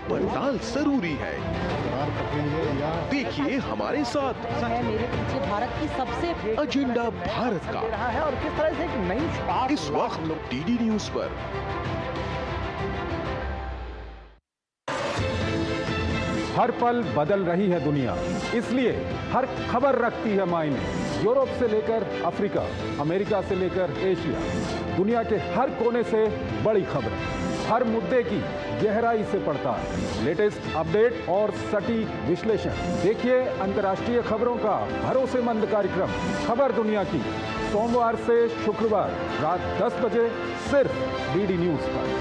पड़ताल जरूरी है। देखिए हमारे साथ मेरे पीछे भारत की सबसे एजेंडा भारत का रहा है और किस तरह से एक नई शुरुआत इस वक्त डीडी न्यूज पर। हर पल बदल रही है दुनिया, इसलिए हर खबर रखती है मायने। यूरोप से लेकर अफ्रीका, अमेरिका से लेकर एशिया, दुनिया के हर कोने से बड़ी खबरें, हर मुद्दे की गहराई से पड़ताल, लेटेस्ट अपडेट और सटीक विश्लेषण। देखिए अंतर्राष्ट्रीय खबरों का भरोसेमंद कार्यक्रम खबर दुनिया की, सोमवार से शुक्रवार रात 10 बजे सिर्फ डीडी न्यूज पर।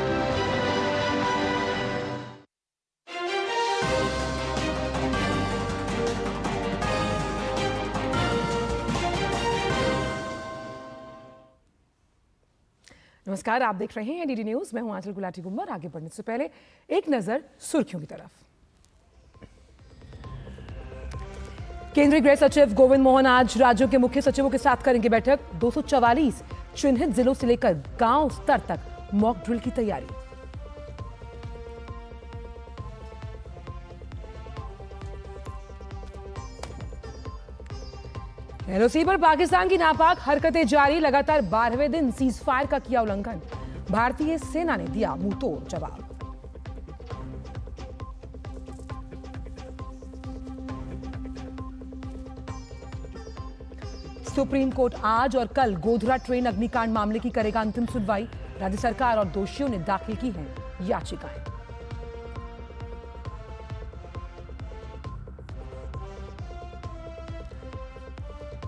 नमस्कार, आप देख रहे हैं डीडी न्यूज। मैं हूं आंचल गुलाटी गुम्बर। आगे बढ़ने से पहले एक नजर सुर्खियों की तरफ। केंद्रीय गृह सचिव गोविंद मोहन आज राज्यों के मुख्य सचिवों के साथ करेंगे बैठक। 244 चिन्हित जिलों से लेकर गांव स्तर तक मॉक ड्रिल की तैयारी। एलओसी पर पाकिस्तान की नापाक हरकतें जारी। लगातार 12वें दिन सीज फायर का किया उल्लंघन। भारतीय सेना ने दिया मुंहतोड़ जवाब। सुप्रीम कोर्ट आज और कल गोधरा ट्रेन अग्निकांड मामले की करेगा अंतिम सुनवाई। राज्य सरकार और दोषियों ने दाखिल की हैं याचिकाएं।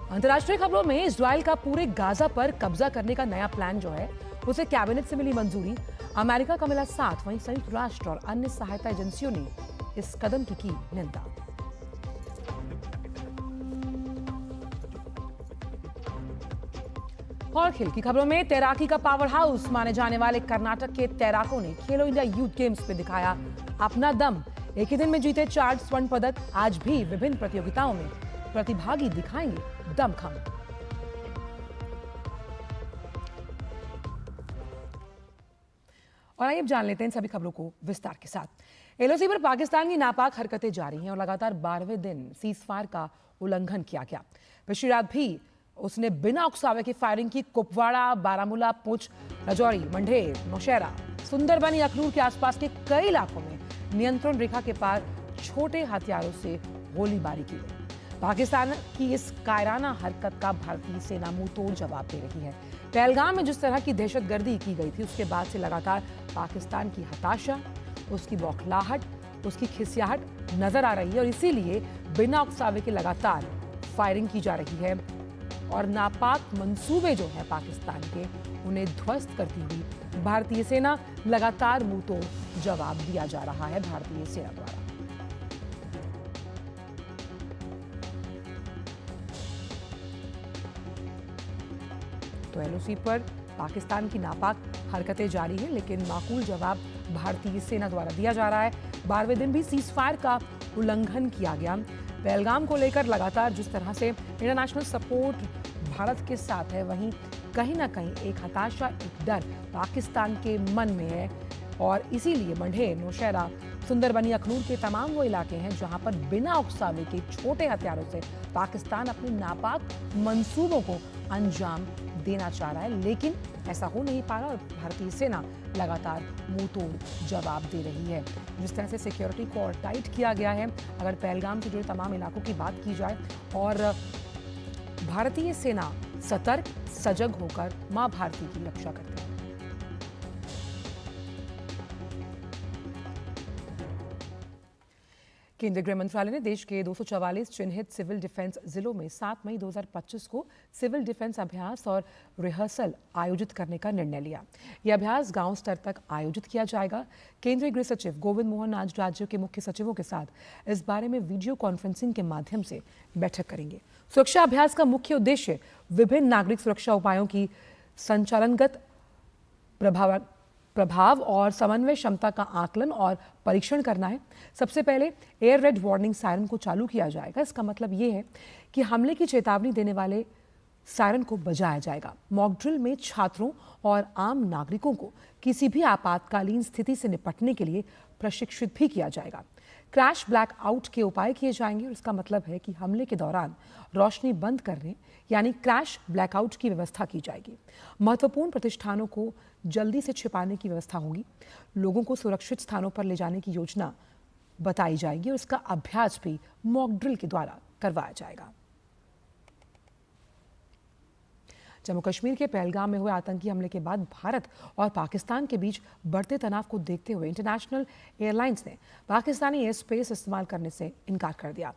अंतर्राष्ट्रीय खबरों में इजराइल का पूरे गाजा पर कब्जा करने का नया प्लान जो है उसे कैबिनेट से मिली मंजूरी। अमेरिका का मिला साथ, वहीं संयुक्त राष्ट्र और अन्य सहायता एजेंसियों ने इस कदम की निंदा। और खेल की खबरों में तैराकी का पावर हाउस माने जाने वाले कर्नाटक के तैराकों ने खेलो इंडिया यूथ गेम्स में दिखाया अपना दम। एक ही दिन में जीते 4 स्वर्ण पदक। आज भी विभिन्न प्रतियोगिताओं में प्रतिभागी दिखाएंगे दमखम। और आइए अब जान लेते हैं सभी खबरों को विस्तार के साथ। एलओसी पर पाकिस्तान की नापाक हरकतें जारी हैं और लगातार 12वें दिन सीज फायर का उल्लंघन किया गया। पिछली रात भी उसने बिना उकसावे की फायरिंग की। कुपवाड़ा, बारामूला, पुंछ, राजौरी, मंढेर, नौशहरा, सुंदरबनी, अखनूर के आसपास के कई इलाकों में नियंत्रण रेखा के पार छोटे हथियारों से गोलीबारी की गई। पाकिस्तान की इस कायराना हरकत का भारतीय सेना मुंहतोड़ जवाब दे रही है। पहलगाम में जिस तरह की दहशतगर्दी की गई थी उसके बाद से लगातार पाकिस्तान की हताशा, उसकी बौखलाहट, उसकी खिसियाहट नजर आ रही है और इसीलिए बिना उकसावे के लगातार फायरिंग की जा रही है और नापाक मंसूबे जो हैं पाकिस्तान के उन्हें ध्वस्त करती हुई भारतीय सेना लगातार मुंहतोड़ जवाब दिया जा रहा है भारतीय सेना द्वारा। तो एलओसी पर पाकिस्तान की नापाक हरकतें जारी हैं, लेकिन माकूल जवाब भारतीय सेना द्वारा दिया जा रहा है। 12वें दिन भी सीज फायर का उल्लंघन किया गया। पहलगाम को लेकर लगातार जिस तरह से इंटरनेशनल सपोर्ट भारत के साथ है, वहीं कहीं ना कहीं एक हताशा, एक डर पाकिस्तान के मन में है और इसीलिए मंढेर, नौशहरा, सुंदरबनी, अखनूर के तमाम वो इलाके हैं जहां पर बिना उकसावे के छोटे हथियारों से पाकिस्तान अपने नापाक मंसूबों को अंजाम देना चाह रहा है, लेकिन ऐसा हो नहीं पा रहा और भारतीय सेना लगातार मुंहतोड़ जवाब दे रही है। जिस तरह से सिक्योरिटी को और टाइट किया गया है, अगर पहलगाम से जुड़े तमाम इलाकों की बात की जाए, और भारतीय सेना सतर्क, सजग होकर मां भारती की रक्षा करती है। केंद्रीय गृह मंत्रालय ने देश के 244 चिन्हित सिविल डिफेंस जिलों में 7 मई 2025 को सिविल डिफेंस अभ्यास और रिहर्सल आयोजित करने का निर्णय लिया। यह अभ्यास गांव स्तर तक आयोजित किया जाएगा। केंद्रीय गृह सचिव गोविंद मोहन आज राज्यों के मुख्य सचिवों के साथ इस बारे में वीडियो कॉन्फ्रेंसिंग के माध्यम से बैठक करेंगे। सुरक्षा अभ्यास का मुख्य उद्देश्य विभिन्न नागरिक सुरक्षा उपायों की संचालनगत प्रभाव और समन्वय क्षमता का आकलन और परीक्षण करना है। सबसे पहले एयर रेड वार्निंग सायरन को चालू किया जाएगा। इसका मतलब ये है कि हमले की चेतावनी देने वाले सायरन को बजाया जाएगा। मॉक ड्रिल में छात्रों और आम नागरिकों को किसी भी आपातकालीन स्थिति से निपटने के लिए प्रशिक्षित भी किया जाएगा। क्रैश ब्लैक आउट के उपाय किए जाएंगे और इसका मतलब है कि हमले के दौरान रोशनी बंद करने यानी क्रैश ब्लैकआउट की व्यवस्था की जाएगी। महत्वपूर्ण प्रतिष्ठानों को जल्दी से छिपाने की व्यवस्था होगी। लोगों को सुरक्षित स्थानों पर ले जाने की योजना बताई जाएगी और इसका अभ्यास भी मॉक ड्रिल के द्वारा करवाया जाएगा। जम्मू कश्मीर के पहलगाम में हुए आतंकी हमले के बाद भारत और पाकिस्तान के बीच बढ़ते तनाव को देखते हुए इंटरनेशनल एयरलाइंस ने पाकिस्तानी एयर स्पेस इस्तेमाल करने से इनकार कर दिया।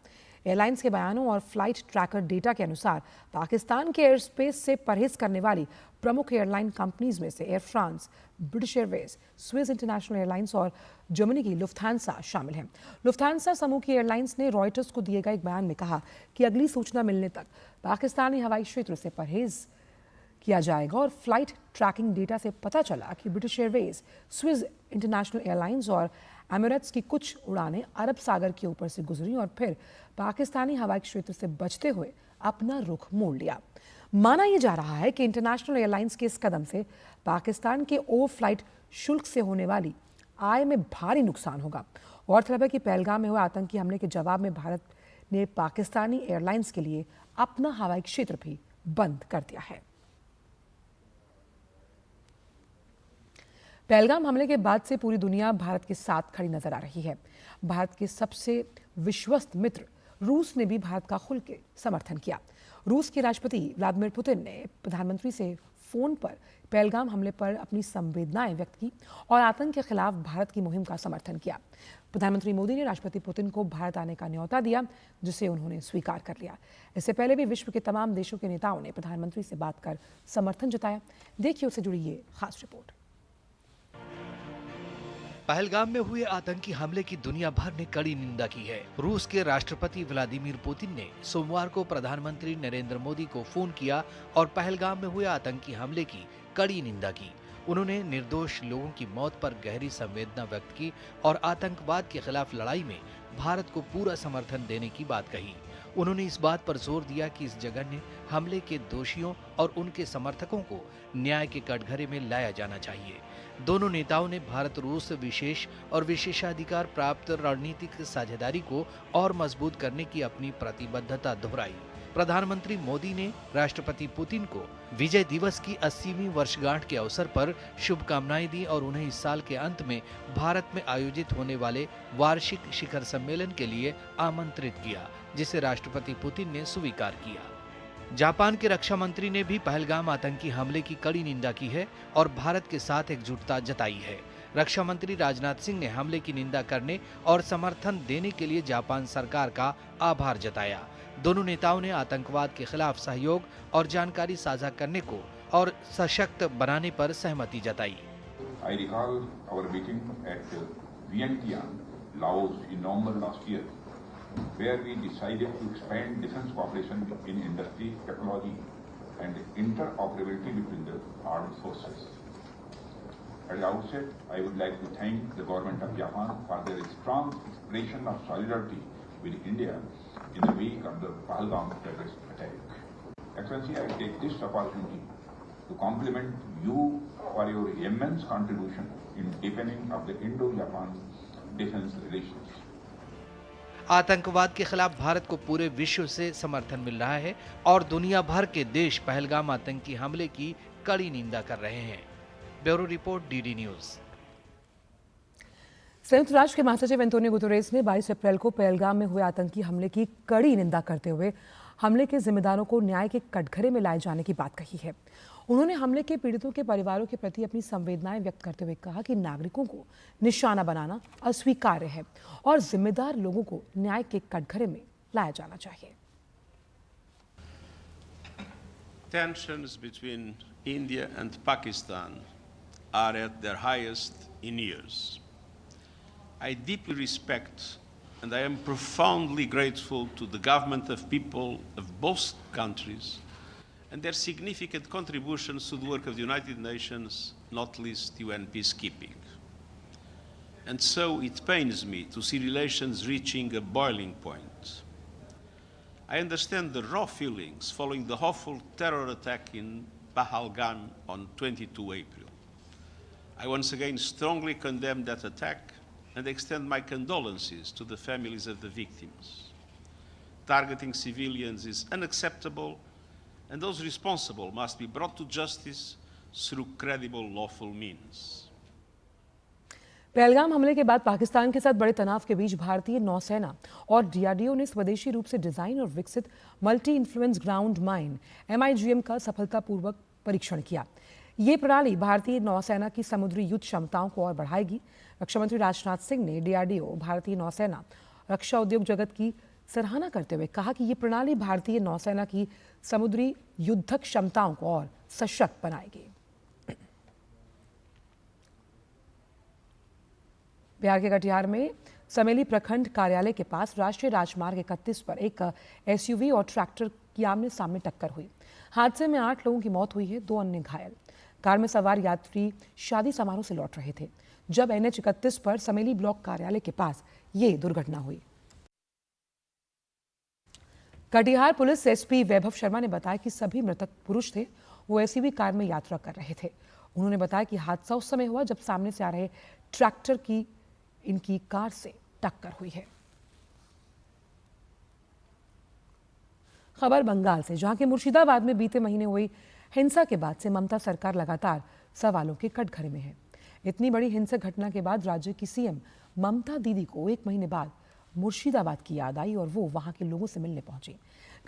एयरलाइंस के बयानों और फ्लाइट ट्रैकर डेटा के अनुसार पाकिस्तान के एयर स्पेस से परहेज करने वाली प्रमुख एयरलाइन कंपनीज में से air France, British Airways, Swiss international airlines और जर्मनी की लुफ्थांसा शामिल हैं। लुफ्थांसा समूह की एयरलाइंस ने रॉयटर्स को दिए गए एक बयान में कहा कि अगली सूचना मिलने तक पाकिस्तानी हवाई क्षेत्र से परहेज किया जाएगा और फ्लाइट ट्रैकिंग डेटा से पता चला कि British Airways, Swiss international airlines और एमिरेट्स की कुछ उड़ानें अरब सागर के ऊपर से गुजरी और फिर पाकिस्तानी हवाई क्षेत्र से बचते हुए अपना रुख मोड़ लिया। माना यह जा रहा है कि इंटरनेशनल एयरलाइंस के इस कदम से पाकिस्तान के ओवरफ्लाइट शुल्क से होने वाली आय में भारी नुकसान होगा। गौरतलब है कि पहलगाम में हुए आतंकी हमले के जवाब में भारत ने पाकिस्तानी एयरलाइंस के लिए अपना हवाई क्षेत्र भी बंद कर दिया है। पहलगाम हमले के बाद से पूरी दुनिया भारत के साथ खड़ी नजर आ रही है। भारत के सबसे विश्वस्त मित्र रूस ने भी भारत का खुल के समर्थन किया। रूस के राष्ट्रपति व्लादिमीर पुतिन ने प्रधानमंत्री से फोन पर पहलगाम हमले पर अपनी संवेदनाएं व्यक्त की और आतंक के खिलाफ भारत की मुहिम का समर्थन किया। प्रधानमंत्री मोदी ने राष्ट्रपति पुतिन को भारत आने का न्योता दिया, जिसे उन्होंने स्वीकार कर लिया। इससे पहले भी विश्व के तमाम देशों के नेताओं ने प्रधानमंत्री से बात कर समर्थन जताया। देखिए उससे जुड़ी ये खास रिपोर्ट। पहलगाम में हुए आतंकी हमले की दुनिया भर ने कड़ी निंदा की है। रूस के राष्ट्रपति व्लादिमीर पुतिन ने सोमवार को प्रधानमंत्री नरेंद्र मोदी को फोन किया और पहलगाम में हुए आतंकी हमले की कड़ी निंदा की। उन्होंने निर्दोष लोगों की मौत पर गहरी संवेदना व्यक्त की और आतंकवाद के खिलाफ लड़ाई में भारत को पूरा समर्थन देने की बात कही। उन्होंने इस बात पर जोर दिया कि इस जघन्य हमले के दोषियों और उनके समर्थकों को न्याय के कटघरे में लाया जाना चाहिए। दोनों नेताओं ने भारत रूस विशेष और विशेषाधिकार प्राप्त रणनीतिक साझेदारी को और मजबूत करने की अपनी प्रतिबद्धता दोहराई। प्रधानमंत्री मोदी ने राष्ट्रपति पुतिन को विजय दिवस की 80वीं वर्षगांठ के अवसर पर शुभकामनाएं दी और उन्हें इस साल के अंत में भारत में आयोजित होने वाले वार्षिक शिखर सम्मेलन के लिए आमंत्रित किया, जिसे राष्ट्रपति पुतिन ने स्वीकार किया। जापान के रक्षा मंत्री ने भी पहलगाम आतंकी हमले की कड़ी निंदा की है और भारत के साथ एकजुटता जताई है। रक्षा मंत्री राजनाथ सिंह ने हमले की निंदा करने और समर्थन देने के लिए जापान सरकार का आभार जताया। दोनों नेताओं ने आतंकवाद के खिलाफ सहयोग और जानकारी साझा करने को और सशक्त बनाने पर सहमति जताई। I recall our meeting at Vientiane, Laos in November last year, where we decided to expand defense cooperation in industry, technology and interoperability between the armed forces. At the outset, I would like to thank the government of Japan for their strong expression of solidarity with India in the wake of the Pahalgam terrorist attack. Excellency, I take this opportunity to compliment you for your immense contribution in deepening of the Indo-Japan defense relations. आतंकवाद के खिलाफ भारत को पूरे विश्व से समर्थन मिल रहा है और दुनिया भर के देश पहलगाम आतंकी हमले की कड़ी निंदा कर रहे हैं। Bureau report, DD news. संयुक्त राष्ट्र के महासचिव एंटोनियो गुतेरेस ने 22 अप्रैल को पहलगाम में हुए आतंकी हमले की कड़ी निंदा करते हुए हमले के जिम्मेदारों को न्याय के कटघरे में लाए जाने की बात कही है। उन्होंने हमले के पीड़ितों के परिवारों के प्रति अपनी संवेदनाएं व्यक्त करते हुए कहा कि नागरिकों को निशाना बनाना अस्वीकार्य है और जिम्मेदार लोगों को न्याय के कटघरे में लाया जाना चाहिए। Tensions between India and Pakistan are at their highest in years. I deeply respect and I am profoundly grateful to the government of people of both countries and their significant contributions to the work of the United Nations, not least UN peacekeeping. And so it pains me to see relations reaching a boiling point. I understand the raw feelings following the awful terror attack in Pahalgam on 22 April. I once again strongly condemn that attack and extend my condolences to the families of the victims. Targeting civilians is unacceptable, and those responsible must be brought to justice through credible lawful means. Pahalgam हमले के बाद पाकिस्तान के साथ बड़े तनाव के बीच भारतीय नौसेना और डीआरडीओ ने स्वदेशी रूप से डिजाइन और विकसित multi influence ground mine MIGM का सफलतापूर्वक परीक्षण किया। ये प्रणाली भारतीय नौसेना की समुद्री युद्ध क्षमताओं को और बढ़ाएगी। रक्षा मंत्री राजनाथ सिंह ने डीआरडीओ, भारतीय नौसेना, रक्षा उद्योग जगत की सराहना करते हुए कहा कि ये प्रणाली भारतीय नौसेना की समुद्री युद्धक क्षमताओं को और सशक्त बनाएगी। बिहार के कटिहार में समेली प्रखंड कार्यालय के पास राष्ट्रीय राजमार्ग 31 पर एक SUV और ट्रैक्टर की आमने सामने टक्कर हुई। हादसे में 8 लोगों की मौत हुई है, 2 अन्य घायल। कार में सवार यात्री शादी समारोह से लौट रहे थे जब NH 31 पर समेली ब्लॉक कार्यालय के पास ये दुर्घटना हुई। कटिहार पुलिस SP वैभव शर्मा ने बताया कि सभी मृतक पुरुष थे, वो SUV कार में यात्रा कर रहे थे। उन्होंने बताया कि हादसा उस समय हुआ जब सामने से आ रहे ट्रैक्टर की इनकी कार से टक्कर हुई है। खबर बंगाल से, जहां के मुर्शिदाबाद में बीते महीने हुई हिंसा के बाद से ममता सरकार लगातार सवालों के कटघरे में है। इतनी बड़ी हिंसक घटना के बाद राज्य की CM ममता दीदी को 1 महीने बाद मुर्शिदाबाद की याद आई और वो वहां के लोगों से मिलने पहुंची।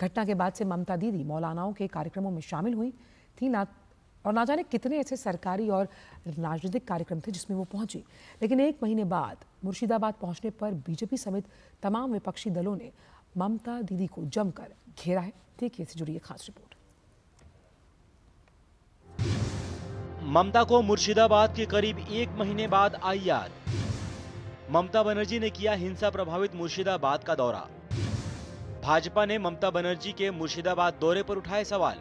घटना के बाद से ममता दीदी मौलानाओं के कार्यक्रमों में शामिल हुई थी और ना जाने कितने ऐसे सरकारी और राजनीतिक कार्यक्रम थे जिसमें वो पहुंची। लेकिन 1 महीने बाद मुर्शिदाबाद पहुंचने पर बीजेपी समेत तमाम विपक्षी दलों ने ममता दीदी को जमकर घेरा है। देखिए इससे जुड़ी एक खास रिपोर्ट। ममता को मुर्शिदाबाद के करीब 1 महीने बाद आई याद। ममता बनर्जी ने किया हिंसा प्रभावित मुर्शिदाबाद का दौरा। भाजपा ने ममता बनर्जी के मुर्शिदाबाद दौरे पर उठाए सवाल।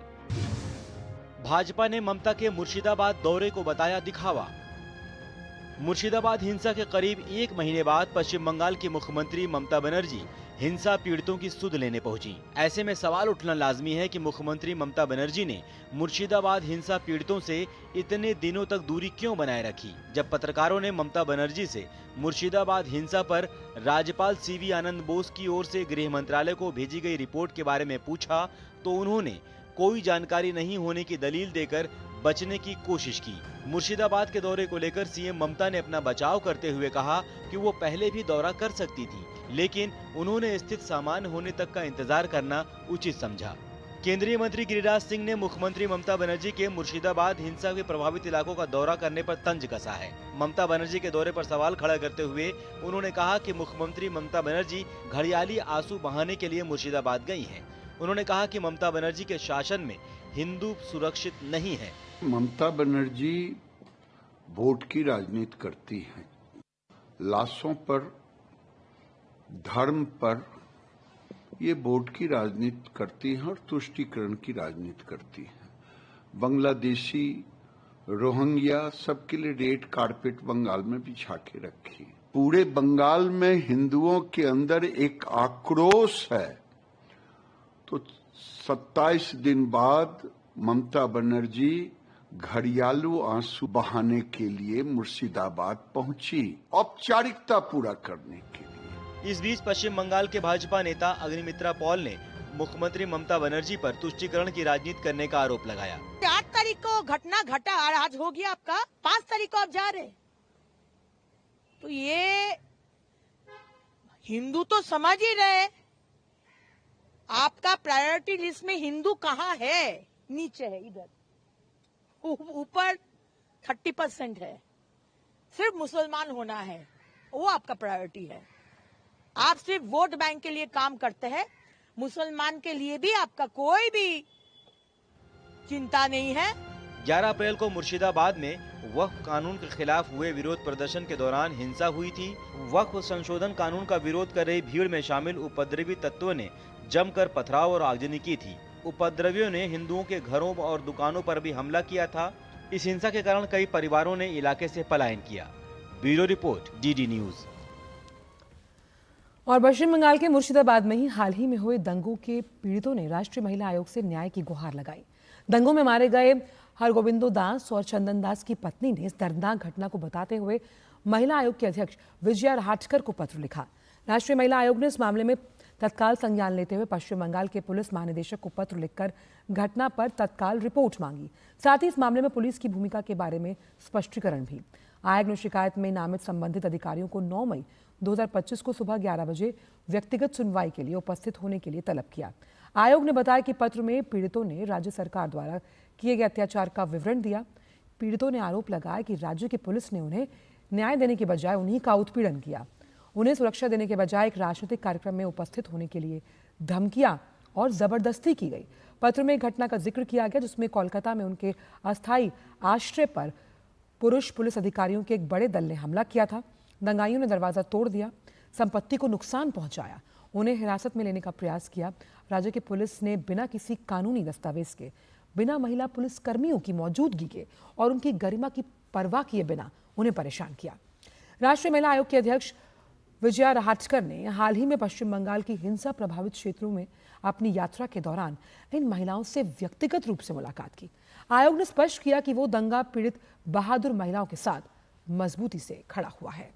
भाजपा ने ममता के मुर्शिदाबाद दौरे को बताया दिखावा। मुर्शिदाबाद हिंसा के करीब 1 महीने बाद पश्चिम बंगाल की मुख्यमंत्री ममता बनर्जी हिंसा पीड़ितों की सुध लेने पहुंची। ऐसे में सवाल उठना लाजमी है कि मुख्यमंत्री ममता बनर्जी ने मुर्शिदाबाद हिंसा पीड़ितों से इतने दिनों तक दूरी क्यों बनाए रखी। जब पत्रकारों ने ममता बनर्जी से मुर्शिदाबाद हिंसा पर राज्यपाल CV आनंद बोस की ओर से गृह मंत्रालय को भेजी गई रिपोर्ट के बारे में पूछा तो उन्होंने कोई जानकारी नहीं होने की दलील देकर बचने की कोशिश की। मुर्शिदाबाद के दौरे को लेकर CM ममता ने अपना बचाव करते हुए कहा कि वो पहले भी दौरा कर सकती थी, लेकिन उन्होंने स्थिति सामान्य होने तक का इंतजार करना उचित समझा। केंद्रीय मंत्री गिरिराज सिंह ने मुख्यमंत्री ममता बनर्जी के मुर्शिदाबाद हिंसा के प्रभावित इलाकों का दौरा करने पर तंज कसा है। ममता बनर्जी के दौरे पर सवाल खड़ा करते हुए उन्होंने कहा कि मुख्यमंत्री ममता बनर्जी घड़ियाली आंसू बहाने के लिए मुर्शिदाबाद गई हैं। उन्होंने कहा कि ममता बनर्जी के शासन में हिंदू सुरक्षित नहीं है। ममता बनर्जी वोट की राजनीति करती हैं, लाशों पर, धर्म पर ये वोट की राजनीति करती हैं और तुष्टीकरण की राजनीति करती हैं। बांग्लादेशी, रोहिंग्या सबके लिए रेड कारपेट बंगाल में बिछा के रखी। पूरे बंगाल में हिंदुओं के अंदर एक आक्रोश है। तो 27 दिन बाद ममता बनर्जी घड़ियालू आंसू बहाने के लिए मुर्शिदाबाद पहुंची, औपचारिकता पूरा करने के लिए। इस बीच पश्चिम बंगाल के भाजपा नेता अग्निमित्रा पॉल ने मुख्यमंत्री ममता बनर्जी पर तुष्टीकरण की राजनीति करने का आरोप लगाया। 8 तारीख को घटना घटा, आज हो गया आपका, 5 तारीख को आप जा रहे, तो ये हिंदू तो समझ ही रहे। आपका प्रायोरिटी लिस्ट में हिंदू कहाँ है? नीचे है, इधर ऊपर 30% है, सिर्फ मुसलमान होना है, वो आपका प्रायोरिटी है। आप सिर्फ वोट बैंक के लिए काम करते हैं, मुसलमान के लिए भी आपका कोई भी चिंता नहीं है। 11 अप्रैल को मुर्शिदाबाद में वक्फ कानून के खिलाफ हुए विरोध प्रदर्शन के दौरान हिंसा हुई थी। वक्फ संशोधन कानून का विरोध कर रही भीड़ में शामिल उपद्रवी तत्वों ने जमकर पथराव और आगजनी की थी। उपद्रवियों ने हिंदुओं के घरों और दुकानों पर भी हमला किया था। इस हिंसा के कारण कई परिवारों ने इलाके से पलायन किया। Bureau report, DD news. और पश्चिम बंगाल के मुर्शिदाबाद में ही हाल ही में हुए दंगों के पीड़ितों ने राष्ट्रीय महिला आयोग से न्याय की गुहार लगाई। दंगों में मारे गए हरगोविंदो दास और चंदन दास की पत्नी ने इस दर्दनाक घटना को बताते हुए महिला आयोग के अध्यक्ष विजया रहाटकर को पत्र लिखा। राष्ट्रीय महिला आयोग ने इस मामले में तत्काल संज्ञान लेते हुए पश्चिम बंगाल के पुलिस महानिदेशक को पत्र लिखकर घटना पर तत्काल रिपोर्ट मांगी। साथ ही इस मामले में पुलिस की भूमिका के बारे में स्पष्टीकरण भी। आयोग ने शिकायत में नामित संबंधित अधिकारियों को 9 मई 2025 को सुबह 11 बजे व्यक्तिगत सुनवाई के लिए उपस्थित होने के लिए तलब किया। आयोग ने बताया कि पत्र में पीड़ितों ने राज्य सरकार द्वारा किए गए अत्याचार का विवरण दिया। पीड़ितों ने आरोप लगाया कि राज्य की पुलिस ने उन्हें न्याय देने के बजाय उन्हीं का उत्पीड़न किया। उन्हें सुरक्षा देने के बजाय एक राजनीतिक कार्यक्रम में उपस्थित होने के लिए धमकियां और जबरदस्ती की गई। पत्र में एक घटना का जिक्र किया गया जिसमें कोलकाता में उनके अस्थायी आश्रय पर पुरुष पुलिस अधिकारियों के एक बड़े दल ने हमला किया था। दंगाइयों ने दरवाजा तोड़ दिया, संपत्ति को नुकसान पहुंचाया, उन्हें हिरासत में लेने का प्रयास किया। राज्य की पुलिस ने बिना किसी कानूनी दस्तावेज के, बिना महिला पुलिस कर्मियों की मौजूदगी के और उनकी गरिमा की परवाह किए बिना उन्हें परेशान किया। राष्ट्रीय महिला आयोग के अध्यक्ष विजया रहाटकर ने हाल ही में पश्चिम बंगाल की हिंसा प्रभावित क्षेत्रों में अपनी यात्रा के दौरान इन महिलाओं से व्यक्तिगत रूप से मुलाकात की। आयोग ने स्पष्ट किया कि वो दंगा पीड़ित बहादुर महिलाओं के साथ मजबूती से खड़ा हुआ है।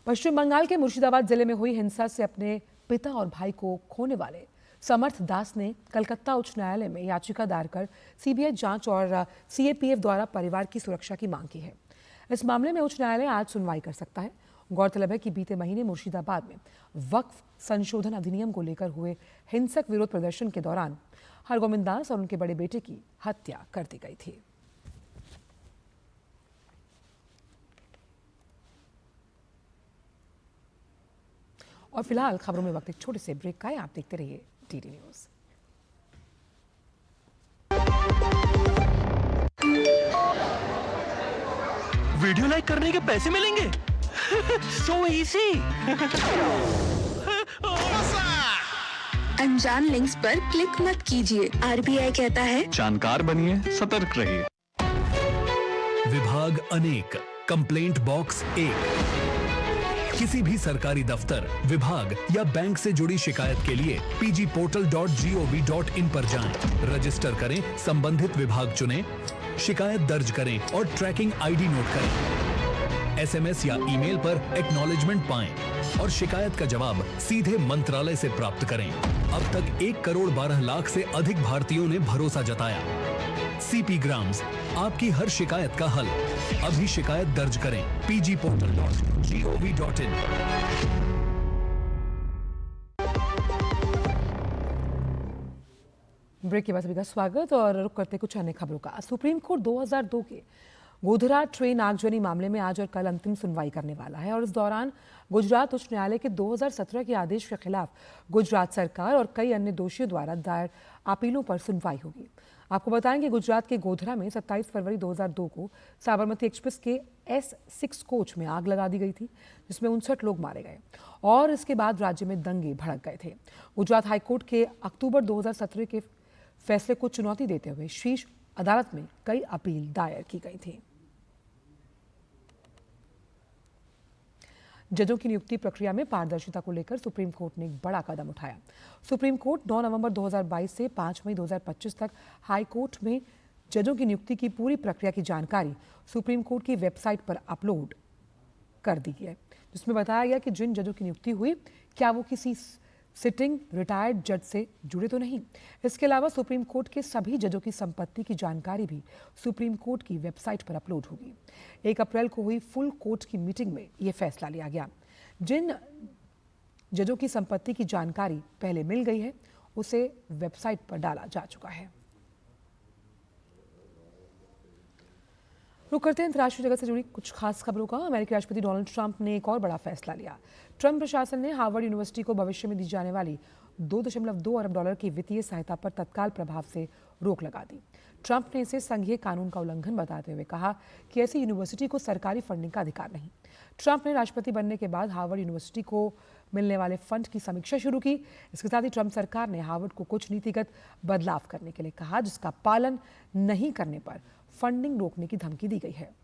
पश्चिम बंगाल के मुर्शिदाबाद जिले में हुई हिंसा से अपने पिता और भाई को खोने वाले समर्थ दास ने कलकत्ता उच्च न्यायालय में याचिका दायर कर सीबीआई जांच और सीएपीएफ द्वारा परिवार की सुरक्षा की मांग की है। इस मामले में उच्च न्यायालय आज सुनवाई कर सकता है। गौरतलब है कि बीते महीने मुर्शिदाबाद में वक्फ संशोधन अधिनियम को लेकर हुए हिंसक विरोध प्रदर्शन के दौरान हरगोविंद दास और उनके बड़े बेटे की हत्या कर दी गई थी। और फिलहाल खबरों में वक्त एक छोटे से ब्रेक का है। आप देखते रहिए डीडी न्यूज। वीडियो लाइक करने के पैसे मिलेंगे? So easy. अनजान लिंक्स पर क्लिक मत कीजिए। आरबीआई कहता है जानकार बनिए, सतर्क रहिए। विभाग अनेक, कंप्लेंट बॉक्स 1। किसी भी सरकारी दफ्तर, विभाग या बैंक से जुड़ी शिकायत के लिए pgportal.gov.in पर जाएं, रजिस्टर करें, संबंधित विभाग चुनें, शिकायत दर्ज करें और ट्रैकिंग आईडी नोट करें। एसएमएस या ईमेल पर एक्नॉलेजमेंट पाएं और शिकायत का जवाब सीधे मंत्रालय से प्राप्त करें। अब तक 1 करोड़ 12 लाख से अधिक भारतीयों ने भरोसा जताया। सीपी ग्राम्स, आपकी हर शिकायत का हल। अभी शिकायत दर्ज करें pgportal.gov.in। ब्रेक के बाद सभी का स्वागत और रुक करते कुछ अन्य खबरों का। सुप्रीम कोर्ट 2002 के गोधरा ट्रेन आगजनी मामले में आज और कल अंतिम सुनवाई करने वाला है और इस दौरान गुजरात उच्च न्यायालय के 2017 के आदेश के खिलाफ गुजरात सरकार और कई अन्य दोषियों द्वारा दायर अपीलों पर सुनवाई होगी। आपको बताएं कि गुजरात के गोधरा में 27 फरवरी 2002 को साबरमती एक्सप्रेस के S6 कोच में आग लगा दी गई थी, जिसमें 59 लोग मारे गए और इसके बाद राज्य में दंगे भड़क गए थे। गुजरात हाईकोर्ट के अक्टूबर 2017 के फैसले को चुनौती देते हुए शीर्ष अदालत में कई अपील दायर की गई थी। जजों की नियुक्ति प्रक्रिया में पारदर्शिता को लेकर सुप्रीम कोर्ट ने एक बड़ा कदम उठाया। सुप्रीम कोर्ट 9 नवंबर 2022 से 5 मई 2025 तक हाई कोर्ट में जजों की नियुक्ति की पूरी प्रक्रिया की जानकारी सुप्रीम कोर्ट की वेबसाइट पर अपलोड कर दी है, जिसमें बताया गया कि जिन जजों की नियुक्ति हुई क्या वो किसी सिटिंग रिटायर्ड जज से जुड़े तो नहीं। इसके अलावा सुप्रीम कोर्ट के सभी जजों की संपत्ति की जानकारी भी सुप्रीम कोर्ट की वेबसाइट पर अपलोड होगी। 1 अप्रैल को हुई फुल कोर्ट की मीटिंग में यह फैसला लिया गया। जिन जजों की संपत्ति की जानकारी पहले मिल गई है उसे वेबसाइट पर डाला जा चुका है। रुक करते हैं अंतर्राष्ट्रीय जगत से जुड़ी कुछ खास खबरों का। अमेरिकी राष्ट्रपति डोनाल्ड ट्रंप ने एक और बड़ा फैसला लिया। ट्रंप प्रशासन ने हार्वर्ड यूनिवर्सिटी को भविष्य में दी जाने वाली $2.2 अरब की वित्तीय सहायता पर तत्काल प्रभाव से रोक लगा दी। ट्रंप ने इसे संघीय कानून का उल्लंघन बताते हुए कहा कि ऐसी यूनिवर्सिटी को सरकारी फंडिंग का अधिकार नहीं। ट्रंप ने राष्ट्रपति बनने के बाद हार्वर्ड यूनिवर्सिटी को मिलने वाले फंड की समीक्षा शुरू की। इसके साथ ही ट्रंप सरकार ने हार्वर्ड को कुछ नीतिगत बदलाव करने के लिए कहा, जिसका पालन नहीं करने पर फंडिंग रोकने की धमकी दी गई है।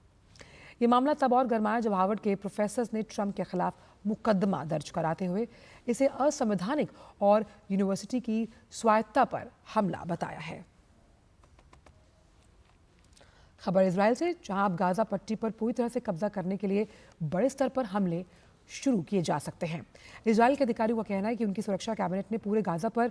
ये मामला तब और गरमाया जब हार्वर्ड के प्रोफेसर्स ने ट्रंप के खिलाफ मुकदमा दर्ज कराते हुए इसे असंवैधानिक और यूनिवर्सिटी की स्वायत्तता पर हमला बताया है। खबर इजराइल से, जहां अब गाजा पट्टी पर पूरी तरह से कब्जा करने के लिए बड़े स्तर पर हमले शुरू किए जा सकते हैं। इजराइल के अधिकारियों का कहना है कि उनकी सुरक्षा कैबिनेट ने पूरे गाजा पर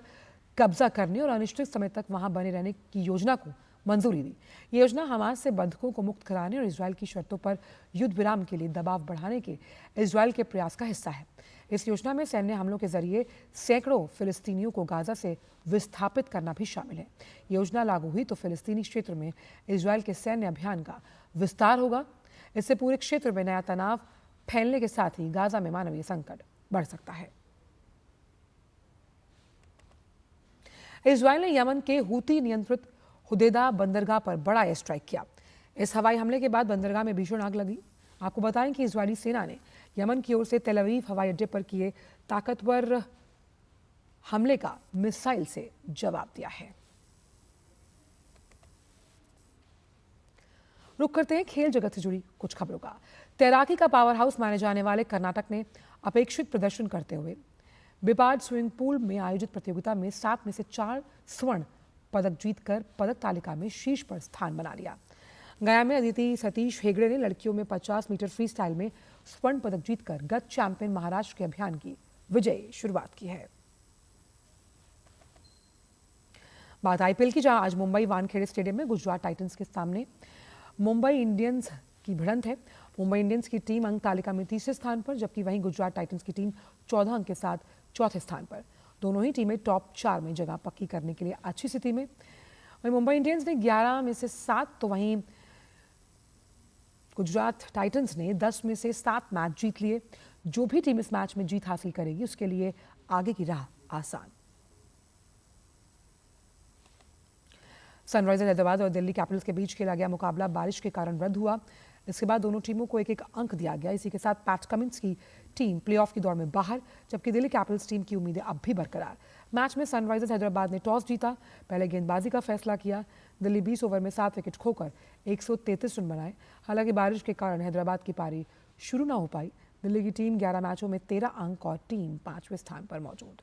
कब्जा करने और अनिश्चित समय तक वहां बने रहने की योजना को मंजूरी दी। ये योजना हमास से बंधकों को मुक्त कराने और इजराइल की शर्तों पर युद्ध विराम के लिए दबाव बढ़ाने के इजराइल के प्रयास का हिस्सा है। इस योजना में सैन्य हमलों के जरिए सैकड़ों फिलिस्तीनियों को गाजा से विस्थापित करना भी शामिल है। योजना लागू हुई तो फिलिस्तीनी क्षेत्र में इजराइल के सैन्य अभियान का विस्तार होगा। इससे पूरे क्षेत्र में नया तनाव फैलने के साथ ही गाजा में मानवीय संकट बढ़ सकता है। इजराइल ने यमन के हूती नियंत्रित हुदैदा बंदरगाह पर बड़ा एयर स्ट्राइक किया। इस हवाई हमले के बाद बंदरगाह में भीषण आग लगी। आपको बताएं कि इजरायली सेना ने यमन की ओर से तेल अवीव हवाई अड्डे पर किए ताकतवर हमले का मिसाइल से जवाब दिया है। रुक करते हैं खेल जगत से जुड़ी कुछ खबरों का। तैराकी का पावर हाउस माने जाने वाले कर्नाटक ने अपेक्षित प्रदर्शन करते हुए बिबाड स्विमिंग पूल में आयोजित प्रतियोगिता में 7 में से 4 स्वर्ण पदक जीतकर पदक तालिका में शीर्ष पर स्थान बना लिया। गया में अदिति सतीश हेगड़े ने लड़कियों में 50 मीटर फ्री स्टाइल में स्वर्ण पदक जीतकर गत चैंपियन महाराष्ट्र के अभियान की विजयी शुरुआत की है। बात आईपीएल की, जहां आज मुंबई वानखेड़े स्टेडियम में गुजरात टाइटंस के सामने मुंबई इंडियंस की भिड़ंत है। मुंबई इंडियंस की टीम अंक तालिका में तीसरे स्थान पर, जबकि वहीं गुजरात टाइटंस की टीम 14 अंक के साथ चौथे स्थान पर। दोनों ही टीमें टॉप 4 में जगह पक्की करने के लिए अच्छी स्थिति में। वहीं मुंबई इंडियंस ने 11 में से 7, तो वहीं गुजरात टाइटंस ने 10 में से 7 मैच जीत लिए। जो भी टीम इस मैच में जीत हासिल करेगी उसके लिए आगे की राह आसान। सनराइजर्स हैदराबाद और दिल्ली कैपिटल्स के बीच खेला गया मुकाबला बारिश के कारण रद्द हुआ। इसके बाद दोनों टीमों को एक अंक दिया गया। इसी के साथ पैट कमिंस की टीम प्लेऑफ की दौड़ में बाहर, जबकि दिल्ली कैपिटल्स टीम की उम्मीदें अब भी बरकरार। मैच में सनराइजर्स हैदराबाद ने टॉस जीता, पहले गेंदबाजी का फैसला किया। दिल्ली 20 ओवर में 7 विकेट खोकर 133 रन बनाए। हालांकि बारिश के कारण हैदराबाद की पारी शुरू न हो पाई। दिल्ली की टीम 11 मैचों में 13 अंक और टीम 5वें स्थान पर मौजूद।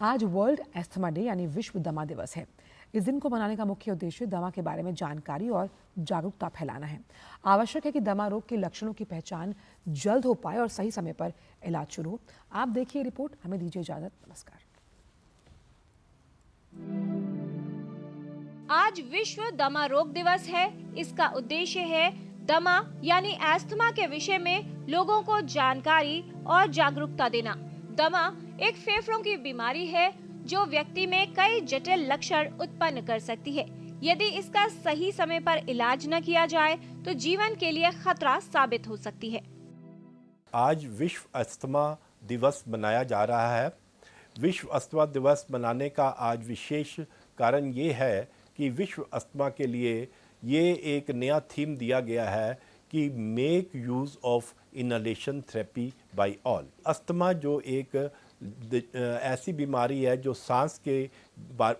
आज वर्ल्ड एस्थमा डे यानी विश्व दमा दिवस है। इस दिन को मनाने का मुख्य उद्देश्य दमा के बारे में जानकारी और जागरूकता फैलाना है। आवश्यक है कि दमा रोग के लक्षणों की पहचान जल्द हो पाए और सही समय पर इलाज शुरू हो। आप देखिए रिपोर्ट। हमें दीजिए इजाजत। नमस्कार। आज विश्व दमा रोग दिवस है। इसका उद्देश्य है दमा यानी एस्थमा के विषय में लोगों को जानकारी और जागरूकता देना। दमा एक फेफड़ों की बीमारी है जो व्यक्ति में कई जटिल लक्षण उत्पन्न कर सकती है। यदि इसका सही समय पर इलाज न किया जाए तो जीवन के लिए खतरा साबित हो सकती है। आज विश्व अस्थमा दिवस मनाया जा रहा है। विश्व अस्थमा दिवस मनाने का आज विशेष कारण ये है कि विश्व अस्थमा के लिए ये एक नया थीम दिया गया है कि make use of inhalation therapy by all. Asthma जो एक ऐसी बीमारी है जो सांस के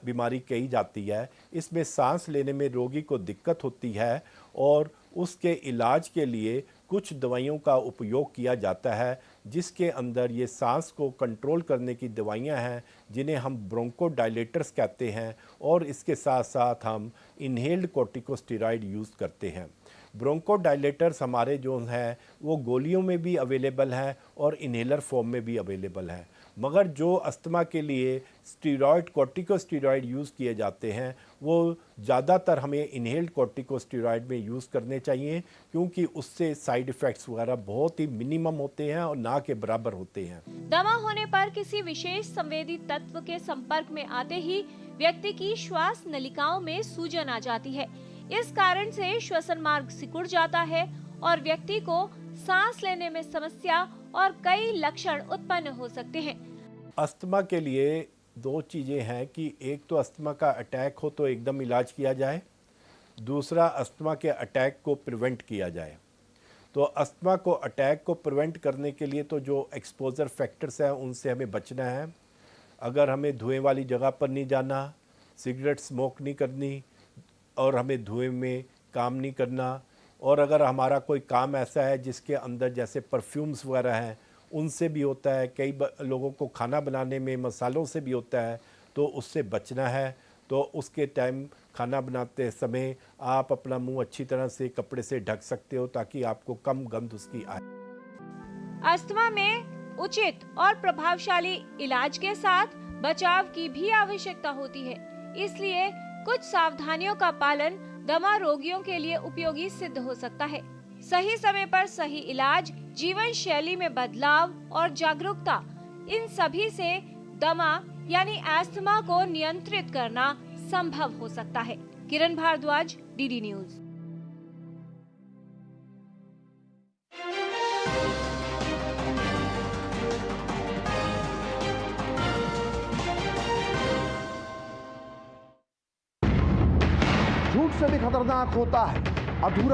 बीमारी कही जाती है। इसमें सांस लेने में रोगी को दिक्कत होती है और उसके इलाज के लिए कुछ दवाइयों का उपयोग किया जाता है, जिसके अंदर ये सांस को कंट्रोल करने की दवाइयां हैं जिन्हें हम ब्रोंकोडायलेटर्स कहते हैं, और इसके साथ साथ हम इनहेल्ड कॉर्टिकोस्टेरॉइड यूज़ करते हैं। ब्रोंकोडायलेटर्स हमारे जो हैं वो गोलियों में भी अवेलेबल हैं और इनहेलर फॉर्म में भी अवेलेबल हैं, मगर जो अस्थमा के लिए स्टीरॉयड कॉर्टिकोस्टेरॉइड यूज़ किए जाते हैं वो ज़्यादातर हमें इनहेल्ड कॉर्टिकोस्टेरॉइड में यूज़ करने चाहिए, क्योंकि उससे साइड इफ़ेक्ट्स वगैरह बहुत ही मिनिमम होते हैं और ना के बराबर होते हैं। दमा होने पर किसी विशेष संवेदी तत्व के संपर्क में आते ही व्यक्ति की श्वास नलिकाओं में सूजन आ जाती है। इस कारण से श्वसन मार्ग सिकुड़ जाता है और व्यक्ति को सांस लेने में समस्या और कई लक्षण उत्पन्न हो सकते हैं। अस्थमा के लिए 2 चीज़ें हैं कि एक तो अस्थमा का अटैक हो तो एकदम इलाज किया जाए, दूसरा अस्थमा के अटैक को प्रिवेंट किया जाए। तो अस्थमा को अटैक को प्रिवेंट करने के लिए तो जो एक्सपोजर फैक्टर्स हैं उनसे हमें बचना है। अगर हमें धुएं वाली जगह पर नहीं जाना, सिगरेट स्मोक नहीं करनी और हमें धुएं में काम नहीं करना, और अगर हमारा कोई काम ऐसा है जिसके अंदर जैसे परफ्यूम्स वगैरह हैं उनसे भी होता है, कई लोगों को खाना बनाने में मसालों से भी होता है, तो उससे बचना है। तो उसके टाइम खाना बनाते समय आप अपना मुंह अच्छी तरह से कपड़े से ढक सकते हो ताकि आपको कम गंध उसकी आए। अस्थमा में उचित और प्रभावशाली इलाज के साथ बचाव की भी आवश्यकता होती है, इसलिए कुछ सावधानियों का पालन दमा रोगियों के लिए उपयोगी सिद्ध हो सकता है। सही समय पर सही इलाज, जीवन शैली में बदलाव और जागरूकता, इन सभी से दमा यानी अस्थमा को नियंत्रित करना संभव हो सकता है। किरण भारद्वाज, डीडी न्यूज। झूठ से भी खतरनाक होता है अधूरा